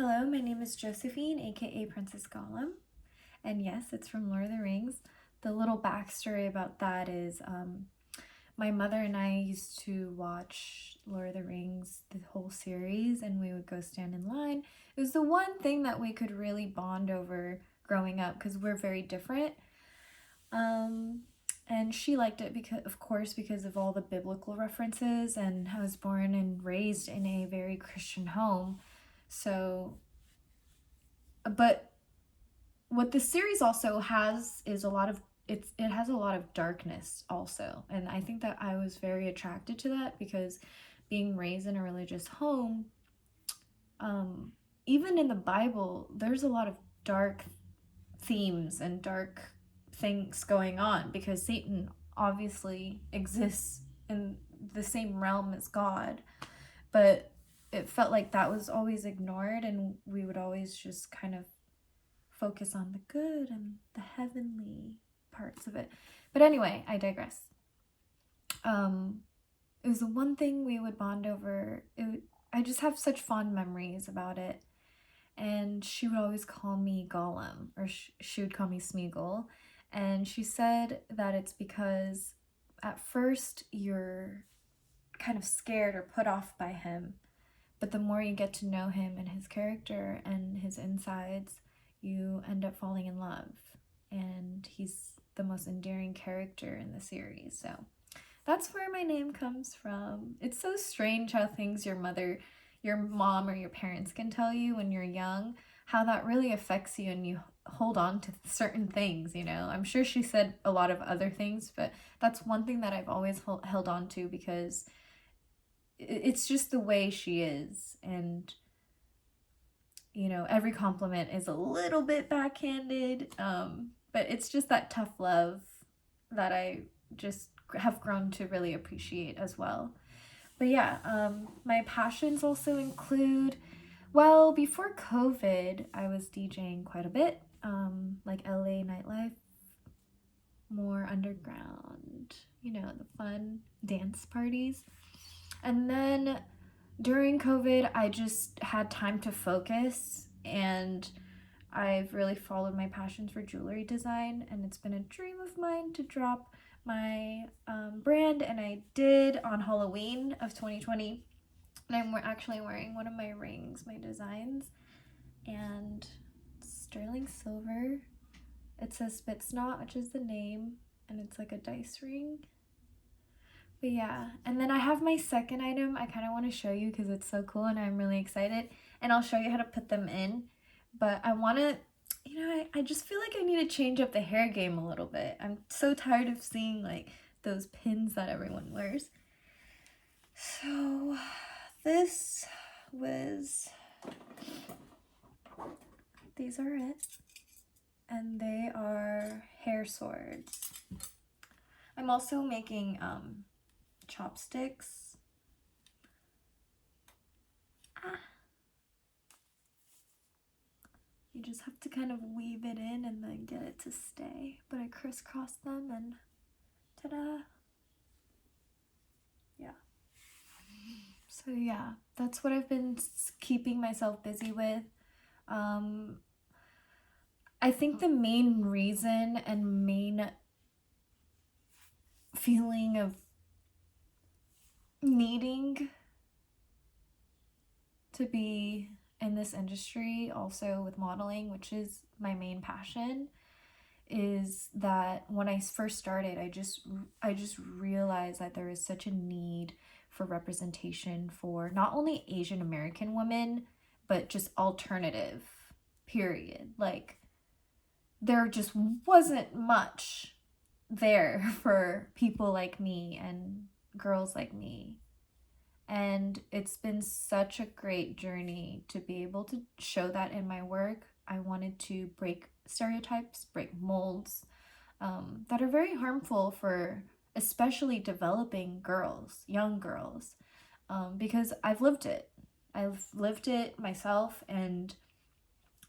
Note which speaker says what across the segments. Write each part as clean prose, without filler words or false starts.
Speaker 1: Hello, my name is Josephine, aka Princess Gollum, and yes, it's from Lord of the Rings. The little backstory about that is my mother and I used to watch Lord of the Rings, the whole series, and we would go stand in line. It was the one thing that we could really bond over growing up because we're very different. Um, and she liked it because, of course, because of all the biblical references, and I was born and raised in a very Christian home. So, but what the series also has is it has a lot of darkness also, and I think that I was very attracted to that because being raised in a religious home, um even in the Bible there's a lot of dark themes and dark things going on because Satan obviously exists in the same realm as God, but it felt like that was always ignored, and we would always just kind of focus on the good and the heavenly parts of it. But anyway, I digress. It was the one thing we would bond over. I just have such fond memories about it. And she would always call me Gollum, or she would call me Smeagol. And she said that it's because at first you're kind of scared or put off by him, but the more you get to know him and his character and his insides, you end up falling in love. And he's the most endearing character in the series. So that's where my name comes from. It's so strange how things your mom, or your parents can tell you when you're young, how that really affects you and you hold on to certain things, you know. I'm sure she said a lot of other things, but that's one thing that I've always held on to because it's just the way she is. And you know, every compliment is a little bit backhanded, but it's just that tough love that I just have grown to really appreciate as well. But yeah, my passions also include, well, before COVID, I was DJing quite a bit, like LA nightlife, more underground, you know, the fun dance parties. And then during COVID, I just had time to focus, and I've really followed my passions for jewelry design, and it's been a dream of mine to drop my brand, and I did on Halloween of 2020. And I'm actually wearing one of my rings, my designs, and sterling silver. It says Spitsnot, which is the name, and it's like a dice ring. But yeah, and then I have my second item I kind of want to show you because it's so cool and I'm really excited. And I'll show you how to put them in. But I want to, you know, I just feel like I need to change up the hair game a little bit. I'm so tired of seeing like those pins that everyone wears. So this was, these are it. And they are hair swords. I'm also making chopsticks. You just have to kind of weave it in and then get it to stay. But I crisscross them and ta-da! Yeah. So yeah, that's what I've been keeping myself busy with. I think the main reason and main feeling of needing to be in this industry, also with modeling, which is my main passion, is that when I first started, I just realized that there is such a need for representation for not only Asian American women, but just alternative, period. Like, there just wasn't much there for people like me and girls like me. And it's been such a great journey to be able to show that in my work. I wanted to break stereotypes, break molds that are very harmful for especially developing girls, young girls, because I've lived it. I've lived it myself, and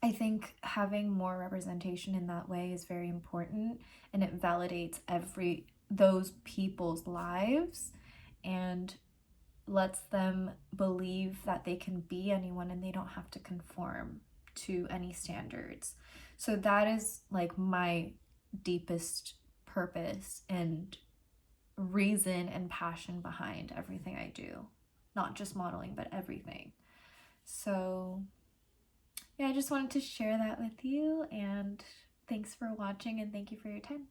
Speaker 1: I think having more representation in that way is very important, and it validates those people's lives. And lets them believe that they can be anyone and they don't have to conform to any standards. So that is like my deepest purpose and reason and passion behind everything I do. Not just modeling, but everything. So yeah, I just wanted to share that with you, and thanks for watching and thank you for your time.